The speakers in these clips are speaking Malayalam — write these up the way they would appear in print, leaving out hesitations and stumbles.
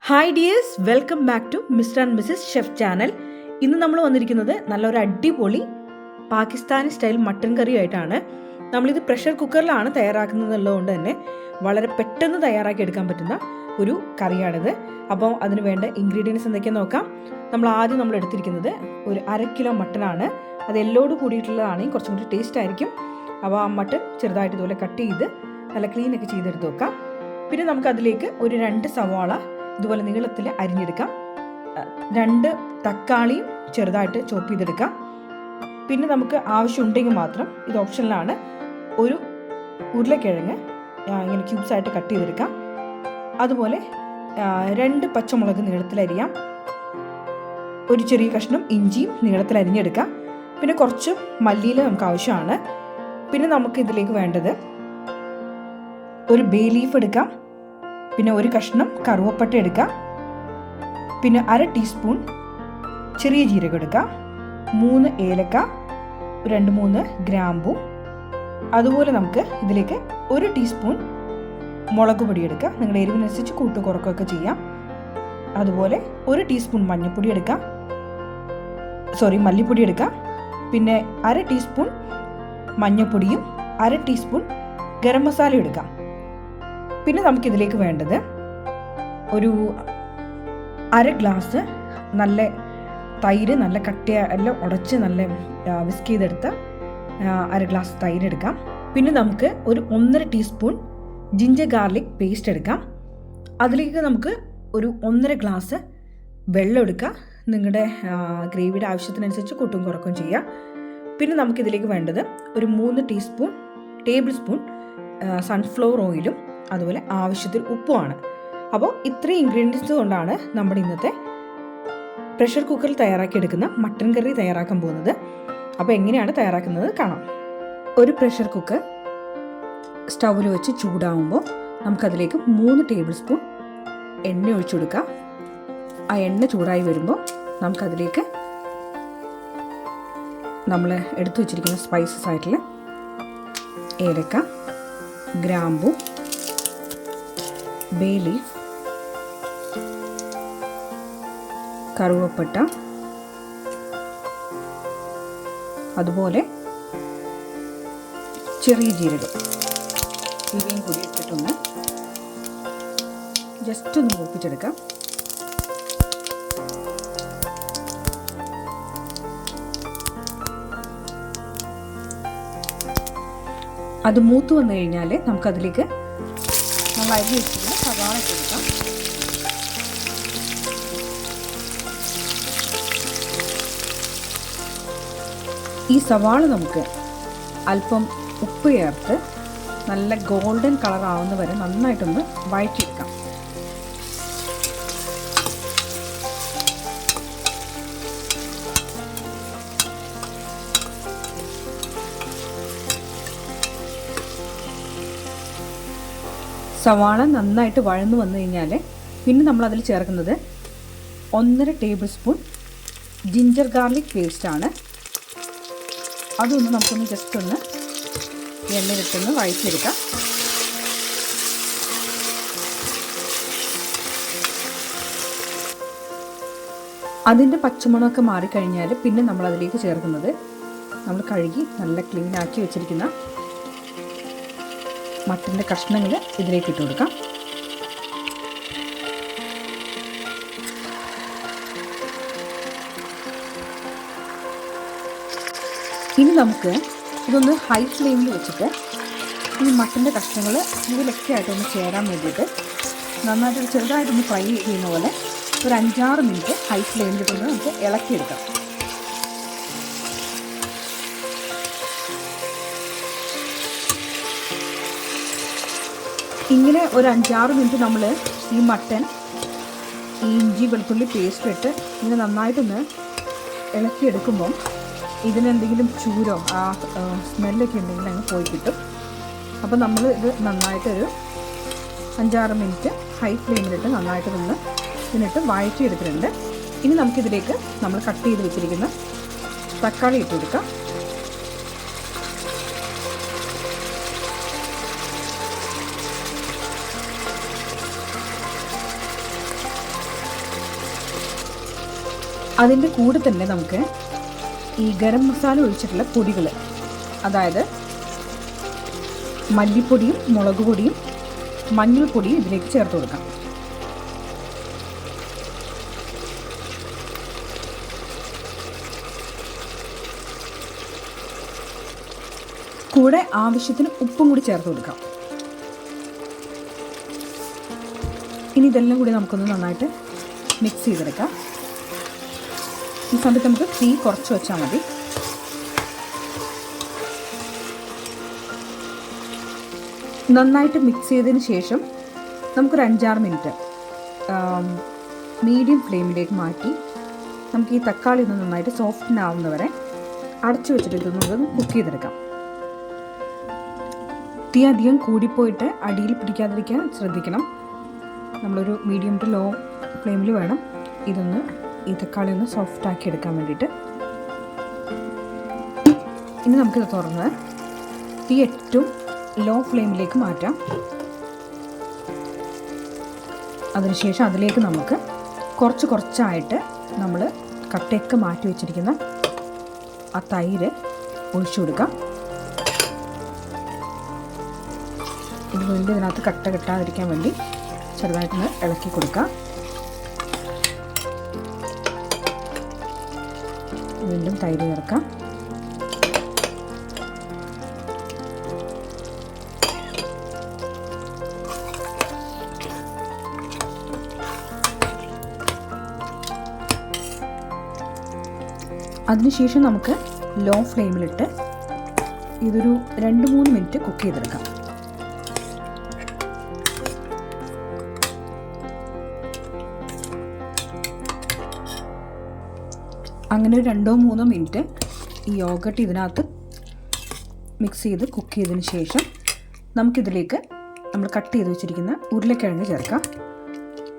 Hi dears, welcome back to mister and missus chef channel. ഇന്ന് നമ്മൾ വന്നിരിക്കുന്നത് നല്ലൊരു അടിപൊളി പാകിസ്ഥാനി സ്റ്റൈൽ മട്ടൻ കറിയായിട്ടാണ്. നമ്മളിത് പ്രഷർ കുക്കറിലാണ് തയ്യാറാക്കുന്നതുള്ളതുകൊണ്ട് തന്നെ വളരെ പെട്ടെന്ന് തയ്യാറാക്കി എടുക്കാൻ പറ്റുന്ന ഒരു കറിയാണിത്. അപ്പോൾ അതിന് വേണ്ട ഇൻഗ്രീഡിയൻസ് എന്തൊക്കെയാണെന്ന് നോക്കാം. നമ്മൾ എടുത്തിരിക്കുന്നത് ഒരു 1/2 കിലോ മട്ടനാണ്. അത് എല്ലോട് കൂടിയിട്ടുള്ളതാണെങ്കിൽ കുറച്ചും കൂടി ടേസ്റ്റ് ആയിരിക്കും. അപ്പോൾ ആ മട്ടൻ ചെറുതായിട്ട് ഇതുപോലെ കട്ട് ചെയ്ത് നല്ല ക്ലീനൊക്കെ ചെയ്തെടുത്ത് വെക്കാം. പിന്നെ നമുക്കതിലേക്ക് ഒരു 2 സവാള ഇതുപോലെ നീളത്തിൽ അരിഞ്ഞെടുക്കാം. 2 തക്കാളിയും ചെറുതായിട്ട് ചോപ്പ് ചെയ്തെടുക്കാം. പിന്നെ നമുക്ക് ആവശ്യമുണ്ടെങ്കിൽ മാത്രം, ഇത് ഓപ്ഷനിലാണ്, ഒരു ഉരുളക്കിഴങ്ങ് ഇങ്ങനെ ക്യൂബ്സായിട്ട് കട്ട് ചെയ്തെടുക്കാം. അതുപോലെ 2 പച്ചമുളക് നീളത്തിലരിയാം. ഒരു ചെറിയ കഷ്ണം ഇഞ്ചിയും നീളത്തിൽ അരിഞ്ഞെടുക്കാം. പിന്നെ കുറച്ച് മല്ലിയില നമുക്ക് ആവശ്യമാണ്. പിന്നെ നമുക്ക് ഇതിലേക്ക് വേണ്ടത് ഒരു ബേ ലീഫ് എടുക്കാം. പിന്നെ ഒരു കഷ്ണം കറുവപ്പട്ട എടുക്കാം. പിന്നെ 1/2 ടീസ്പൂൺ ചെറിയ ജീരകം എടുക്കാം. 3 ഏലക്ക, 2-3 ഗ്രാമ്പു. അതുപോലെ നമുക്ക് ഇതിലേക്ക് 1 ടീസ്പൂൺ മുളക് പൊടി എടുക്കാം. നിങ്ങളുടെ എരിവിനനുസരിച്ച് കൂട്ട് കുറക്കുകയൊക്കെ ചെയ്യാം. അതുപോലെ 1 ടീസ്പൂൺ മല്ലിപ്പൊടി എടുക്കാം. പിന്നെ 1/2 ടീസ്പൂൺ മഞ്ഞൾപ്പൊടിയും 1/2 ടീസ്പൂൺ ഗരം മസാലയും എടുക്കാം. പിന്നെ നമുക്കിതിലേക്ക് വേണ്ടത് ഒരു 1/2 ഗ്ലാസ് നല്ല തൈര്, നല്ല കട്ടിയ എല്ലാം ഉടച്ച് നല്ല വിസ്ക് ചെയ്തെടുത്ത് 1/2 ഗ്ലാസ് തൈര് എടുക്കാം. പിന്നെ നമുക്ക് ഒരു 1.5 ടീസ്പൂൺ ജിഞ്ചർ ഗാർലിക് പേസ്റ്റ് എടുക്കാം. അതിലേക്ക് നമുക്ക് ഒരു 1.5 ഗ്ലാസ് വെള്ളം എടുക്കാം. നിങ്ങളുടെ ഗ്രേവിയുടെ ആവശ്യത്തിനനുസരിച്ച് കൂട്ടും കുറക്കും ചെയ്യാം. പിന്നെ നമുക്കിതിലേക്ക് വേണ്ടത് ഒരു 3 ടേബിൾ സ്പൂൺ സൺഫ്ലവർ ഓയിലും അതുപോലെ ആവശ്യത്തിൽ ഉപ്പുമാണ്. അപ്പോൾ ഇത്രയും ഇൻഗ്രീഡിയൻസ് കൊണ്ടാണ് നമ്മുടെ ഇന്നത്തെ പ്രഷർ കുക്കറിൽ തയ്യാറാക്കിയെടുക്കുന്ന മട്ടൻ കറി തയ്യാറാക്കാൻ പോകുന്നത്. അപ്പോൾ എങ്ങനെയാണ് തയ്യാറാക്കുന്നത് കാണാം. ഒരു പ്രഷർ കുക്കർ സ്റ്റൗവിൽ വെച്ച് ചൂടാവുമ്പോൾ നമുക്കതിലേക്ക് 3 ടേബിൾ സ്പൂൺ എണ്ണ ഒഴിച്ചു കൊടുക്കാം. ആ എണ്ണ ചൂടായി വരുമ്പോൾ നമുക്കതിലേക്ക് നമ്മൾ എടുത്തു വച്ചിരിക്കുന്ന സ്പൈസസ് ആയിട്ടുള്ള ഏലക്ക, ഗ്രാമ്പു, ബേ ലീഫ്, കറുവപ്പട്ട, അതുപോലെ ചെറിയ ജീരകം, ഇവയും കൂടി ഇട്ടിട്ടൊന്ന് ജസ്റ്റ് ഒന്ന് മൂപ്പിച്ചെടുക്കാം. അത് മൂത്ത് വന്നു കഴിഞ്ഞാൽ നമുക്കതിലേക്ക് നമ്മൾ അരി വെച്ചിട്ട് സവാള കൊടുക്കാം. ഈ സവാള നമുക്ക് അല്പം ഉപ്പ് ചേർത്ത് നല്ല ഗോൾഡൻ കളർ ആവുന്ന വരെ നന്നായിട്ടൊന്ന് വഴറ്റിയെടുക്കാം. സവാള നന്നായിട്ട് വഴന്നു വന്നു കഴിഞ്ഞാൽ പിന്നെ നമ്മളതിൽ ചേർക്കുന്നത് 1.5 ടേബിൾ സ്പൂൺ ജിഞ്ചർ ഗാർലിക് പേസ്റ്റാണ്. അതൊന്ന് നമുക്കൊന്ന് ജസ്റ്റ് ഒന്ന് എണ്ണയിലിട്ടൊന്ന് വഴറ്റിയെടുക്കാം. അതിൻ്റെ പച്ചമണമൊക്കെ മാറിക്കഴിഞ്ഞാൽ പിന്നെ നമ്മളതിലേക്ക് ചേർക്കുന്നത് നമ്മൾ കഴുകി നല്ല ക്ലീനാക്കി വെച്ചിരിക്കുന്ന മട്ടൻ്റെ കഷ്ണങ്ങൾ ഇതിലേക്ക് ഇട്ട് കൊടുക്കാം. ഇനി നമുക്ക് ഇതൊന്ന് ഹൈ ഫ്ലെയിമിൽ വെച്ചിട്ട് ഈ മട്ടൻ്റെ കഷ്ണങ്ങൾ ഇതിലൊക്കെ ആയിട്ടൊന്ന് ചേരാൻ വേണ്ടിയിട്ട് നന്നായിട്ട് ചെറുതായിട്ടൊന്ന് ഫ്രൈ ചെയ്യുന്ന പോലെ ഒരു 5-6 മിനിറ്റ് ഹൈ ഫ്ലെയിമിലിട്ടൊന്ന് നമുക്ക് ഇളക്കിയെടുക്കാം. ഇങ്ങനെ ഒരു 5-6 മിനിറ്റ് നമ്മൾ ഈ മട്ടൻ ഇഞ്ചി വെളുത്തുള്ളി പേസ്റ്റ് ഇട്ട് ഇങ്ങനെ നന്നായിട്ടൊന്ന് ഇളക്കിയെടുക്കുമ്പം ഇതിനെന്തെങ്കിലും ചൂരോ ആ സ്മെല്ലൊക്കെ ഉണ്ടെങ്കിൽ അങ്ങ് പോയി കിട്ടും. അപ്പോൾ നമ്മൾ ഇത് നന്നായിട്ടൊരു 5-6 മിനിറ്റ് ഹൈ ഫ്ലെയിമിലിട്ട് നന്നായിട്ട് നിന്ന് ഇതിനിട്ട് വഴറ്റിയെടുത്തിട്ടുണ്ട്. ഇനി നമുക്കിതിലേക്ക് നമ്മൾ കട്ട് ചെയ്ത് വെച്ചിരിക്കുന്ന തക്കാളി ഇട്ട് കൊടുക്കാം. അതിൻ്റെ കൂടെ തന്നെ നമുക്ക് ഈ ഗരം മസാല ഒഴിച്ചിട്ടുള്ള പൊടികൾ, അതായത് മല്ലിപ്പൊടിയും മുളക് പൊടിയും മഞ്ഞൾപ്പൊടിയും ഇതിലേക്ക് ചേർത്ത് കൊടുക്കാം. കൂടെ ആവശ്യത്തിന് ഉപ്പും കൂടി ചേർത്ത് കൊടുക്കാം. ഇനി ഇതെല്ലാം കൂടി നമുക്കൊന്ന് നന്നായിട്ട് മിക്സ് ചെയ്തെടുക്കാം. ഈ സമയത്ത് നമുക്ക് തീ കുറച്ച് വെച്ചാൽ മതി. നന്നായിട്ട് മിക്സ് ചെയ്തതിന് ശേഷം നമുക്കൊരു 5-6 മിനിറ്റ് മീഡിയം ഫ്ലെയിമിലേക്ക് മാറ്റി നമുക്ക് ഈ തക്കാളി ഒന്ന് നന്നായിട്ട് സോഫ്റ്റനാവുന്നവരെ അടച്ചു വെച്ചിട്ട് ഇതൊന്ന് കുക്ക് ചെയ്തെടുക്കാം. തീ അധികം കൂടിപ്പോയിട്ട് അടിയിൽ പിടിക്കാതിരിക്കാൻ ശ്രദ്ധിക്കണം. നമ്മളൊരു മീഡിയം ടു ലോ ഫ്ലെയിമിൽ വേണം ഇതൊന്ന് ഈ തക്കാളി ഒന്ന് സോഫ്റ്റാക്കി എടുക്കാൻ വേണ്ടിയിട്ട്. ഇനി നമുക്കിത് തുറന്ന് തീ ഏറ്റവും ലോ ഫ്ലെയിമിലേക്ക് മാറ്റാം. അതിനുശേഷം അതിലേക്ക് നമുക്ക് കുറച്ചായിട്ട് നമ്മൾ കട്ടയൊക്കെ മാറ്റി വെച്ചിരിക്കുന്ന ആ തൈര് ഒഴിച്ചു കൊടുക്കാം. ഇത് വീണ്ടും ഇതിനകത്ത് കട്ട കെട്ടാതിരിക്കാൻ വേണ്ടി ചെറുതായിട്ടൊന്ന് ഇളക്കി കൊടുക്കാം. വീണ്ടും തൈര് ചേർക്കാം. അതിനുശേഷം നമുക്ക് ലോ ഫ്ലെയിമിലിട്ട് ഇതൊരു 2-3 മിനിറ്റ് കുക്ക് ചെയ്തെടുക്കാം. അങ്ങനെ ഒരു 2-3 മിനിറ്റ് ഈ യോഗട്ട് ഇതിനകത്ത് മിക്സ് ചെയ്ത് കുക്ക് ചെയ്തതിന് ശേഷം നമുക്കിതിലേക്ക് നമ്മൾ കട്ട് ചെയ്ത് വെച്ചിരിക്കുന്ന ഉരുളക്കിഴങ്ങ് ചേർക്കാം.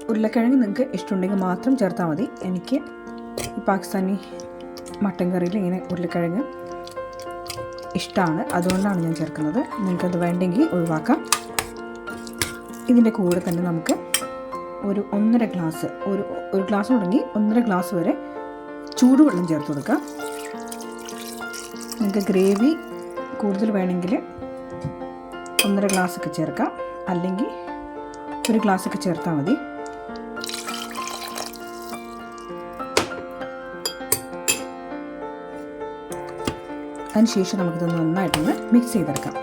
ഉരുളക്കിഴങ്ങ് നിങ്ങൾക്ക് ഇഷ്ടമുണ്ടെങ്കിൽ മാത്രം ചേർത്താൽ മതി. എനിക്ക് ഈ പാകിസ്ഥാനി മട്ടൻ കറിയിൽ ഇങ്ങനെ ഉരുളക്കിഴങ്ങ് ഇഷ്ടമാണ്, അതുകൊണ്ടാണ് ഞാൻ ചേർക്കുന്നത്. നിങ്ങൾക്കത് വേണ്ടെങ്കിൽ ഒഴിവാക്കാം. ഇതിൻ്റെ കൂടെ തന്നെ നമുക്ക് ഒരു 1.5 ഗ്ലാസ് ഒരു ഗ്ലാസ് തുടങ്ങി 1.5 ഗ്ലാസ് വരെ ചൂടുവെള്ളം ചേർത്ത് കൊടുക്കാം. നിങ്ങൾക്ക് ഗ്രേവി കൂടുതൽ വേണമെങ്കിൽ 1.5 ഗ്ലാസ്സൊക്കെ ചേർക്കാം, അല്ലെങ്കിൽ 1 ഗ്ലാസ്സൊക്കെ ചേർത്താൽ മതി. അതിനുശേഷം നമുക്കിത് നന്നായിട്ടൊന്ന് മിക്സ് ചെയ്തെടുക്കാം.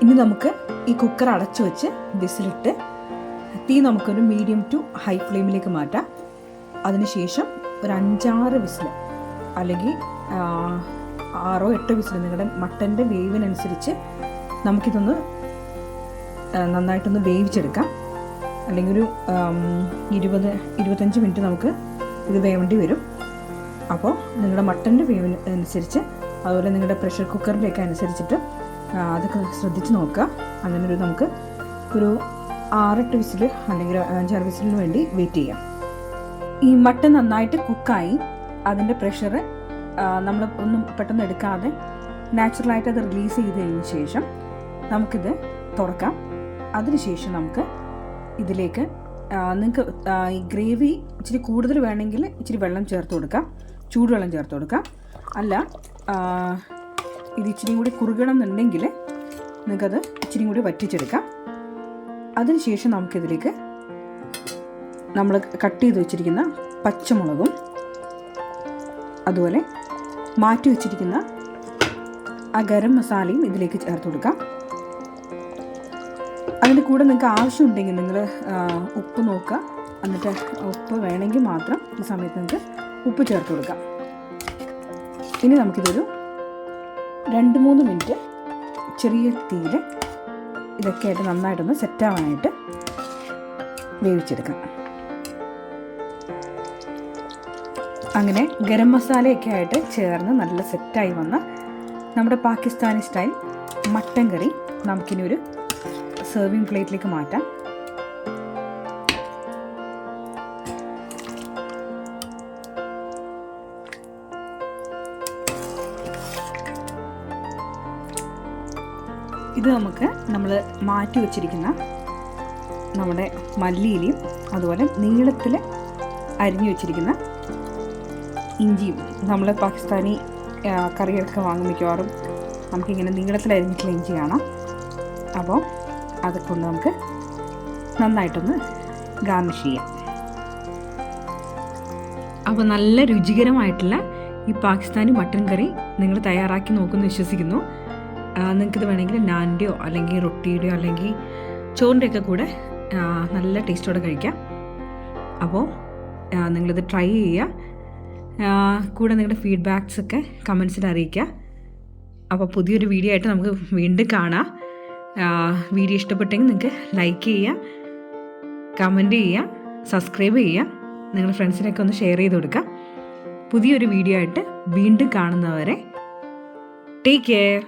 ഇനി നമുക്ക് ഈ കുക്കർ അടച്ചു വെച്ച് വിസിലിട്ട് തീ നമുക്കൊരു മീഡിയം ടു ഹൈ ഫ്ലെയിമിലേക്ക് മാറ്റാം. അതിനുശേഷം ഒരു 5-6 വിസിൽ അല്ലെങ്കിൽ 6-8 വിസിൽ നിങ്ങളുടെ മട്ടൻ്റെ വേവിനനുസരിച്ച് നമുക്കിതൊന്ന് നന്നായിട്ടൊന്ന് വേവിച്ചെടുക്കാം. അല്ലെങ്കിൽ ഒരു 20-25 മിനിറ്റ് നമുക്ക് ഇത് വേവേണ്ടി വരും. അപ്പോൾ നിങ്ങളുടെ മട്ടൻ്റെ വേവിന് അനുസരിച്ച്, അതുപോലെ നിങ്ങളുടെ പ്രഷർ കുക്കറിൻ്റെയൊക്കെ അനുസരിച്ചിട്ട് അതൊക്കെ ശ്രദ്ധിച്ച് നോക്കുക. അങ്ങനെ നമുക്ക് ഒരു 6-8 വിസിൽ അല്ലെങ്കിൽ 5-6 വിസിലിന് വേണ്ടി വെയിറ്റ് ചെയ്യാം. ഈ മട്ടൻ നന്നായിട്ട് കുക്കായി അതിൻ്റെ പ്രഷർ നമ്മൾ ഒന്നും പെട്ടെന്ന് എടുക്കാതെ നാച്ചുറലായിട്ട് അത് റിലീസ് ചെയ്തതിന് ശേഷം നമുക്കിത് തുറക്കാം. അതിനുശേഷം നമുക്ക് ഇതിലേക്ക് നിങ്ങൾക്ക് ഈ ഗ്രേവി ഇച്ചിരി കൂടുതൽ വേണമെങ്കിൽ ഇച്ചിരി വെള്ളം ചേർത്ത് കൊടുക്കാം, ചൂടുവെള്ളം ചേർത്ത് കൊടുക്കാം. അല്ല ഇത് ഇച്ചിരി കൂടി കുറുകണം എന്നുണ്ടെങ്കിൽ നിങ്ങൾക്കത് ഇച്ചിരി കൂടി വറ്റിച്ചെടുക്കാം. അതിനുശേഷം നമുക്കിതിലേക്ക് നമ്മൾ കട്ട് ചെയ്ത് വെച്ചിരിക്കുന്ന പച്ചമുളകും അതുപോലെ മാറ്റി വെച്ചിരിക്കുന്ന ആ ഗരം മസാലയും ഇതിലേക്ക് ചേർത്ത് കൊടുക്കാം. അതിൻ്റെ കൂടെ നിങ്ങൾക്ക് ആവശ്യമുണ്ടെങ്കിൽ നിങ്ങൾ ഉപ്പ് നോക്കുക, എന്നിട്ട് ഉപ്പ് വേണമെങ്കിൽ മാത്രം ഈ സമയത്ത് നിങ്ങൾക്ക് ഉപ്പ് ചേർത്ത് കൊടുക്കാം. ഇനി നമുക്കിതൊരു 2-3 മിനിറ്റ് ചെറിയ തീയിൽ ഇതൊക്കെ ആയിട്ട് നന്നായിട്ടൊന്ന് സെറ്റാവാനായിട്ട് വേവിച്ചെടുക്കാം. അങ്ങനെ ഗരം മസാലയൊക്കെ ആയിട്ട് ചേർന്ന് നല്ല സെറ്റായി വന്ന നമ്മുടെ പാകിസ്ഥാനി സ്റ്റൈൽ മട്ടൻ കറി നമുക്കിനി ഒരു സെർവിങ് പ്ലേറ്റിലേക്ക് മാറ്റാം. ഇത് നമുക്ക് നമ്മൾ മാറ്റി വെച്ചിരിക്കുന്ന നമ്മുടെ മല്ലിയിലയും അതുപോലെ നീളത്തിൽ അരിഞ്ഞു വെച്ചിരിക്കുന്ന ഇഞ്ചിയും, നമ്മൾ പാകിസ്ഥാനി കറികളൊക്കെ വാങ്ങും മിക്കവാറും നമുക്കിങ്ങനെ നീളത്തിൽ അരിഞ്ഞിട്ടുള്ള ഇഞ്ചി കാണാം. അപ്പോൾ അതൊക്കെ നമുക്ക് നന്നായിട്ടൊന്ന് ഗാർണിഷ് ചെയ്യാം. അപ്പോൾ നല്ല രുചികരമായിട്ടുള്ള ഈ പാകിസ്ഥാനി മട്ടൻ കറി നിങ്ങൾ തയ്യാറാക്കി നോക്കുമെന്ന് വിശ്വസിക്കുന്നു. നിങ്ങൾക്കിത് വേണമെങ്കിൽ നാൻ്റെയോ അല്ലെങ്കിൽ റൊട്ടിയുടെയോ അല്ലെങ്കിൽ ചോറിൻ്റെയൊക്കെ കൂടെ നല്ല ടേസ്റ്റോടെ കഴിക്കാം. അപ്പോൾ നിങ്ങളിത് ട്രൈ ചെയ്യുക. കൂടെ നിങ്ങളുടെ ഫീഡ്ബാക്സൊക്കെ കമൻസിൽ അറിയിക്കുക. അപ്പോൾ പുതിയൊരു വീഡിയോ ആയിട്ട് നമുക്ക് വീണ്ടും കാണാം. വീഡിയോ ഇഷ്ടപ്പെട്ടെങ്കിൽ നിങ്ങൾക്ക് ലൈക്ക് ചെയ്യുക, കമൻറ്റ് ചെയ്യുക, സബ്സ്ക്രൈബ് ചെയ്യുക, നിങ്ങളുടെ ഫ്രണ്ട്സിനൊക്കെ ഒന്ന് ഷെയർ ചെയ്ത് കൊടുക്കുക. പുതിയൊരു വീഡിയോ ആയിട്ട് വീണ്ടും കാണുന്നവരെ ടേക്ക് കെയർ.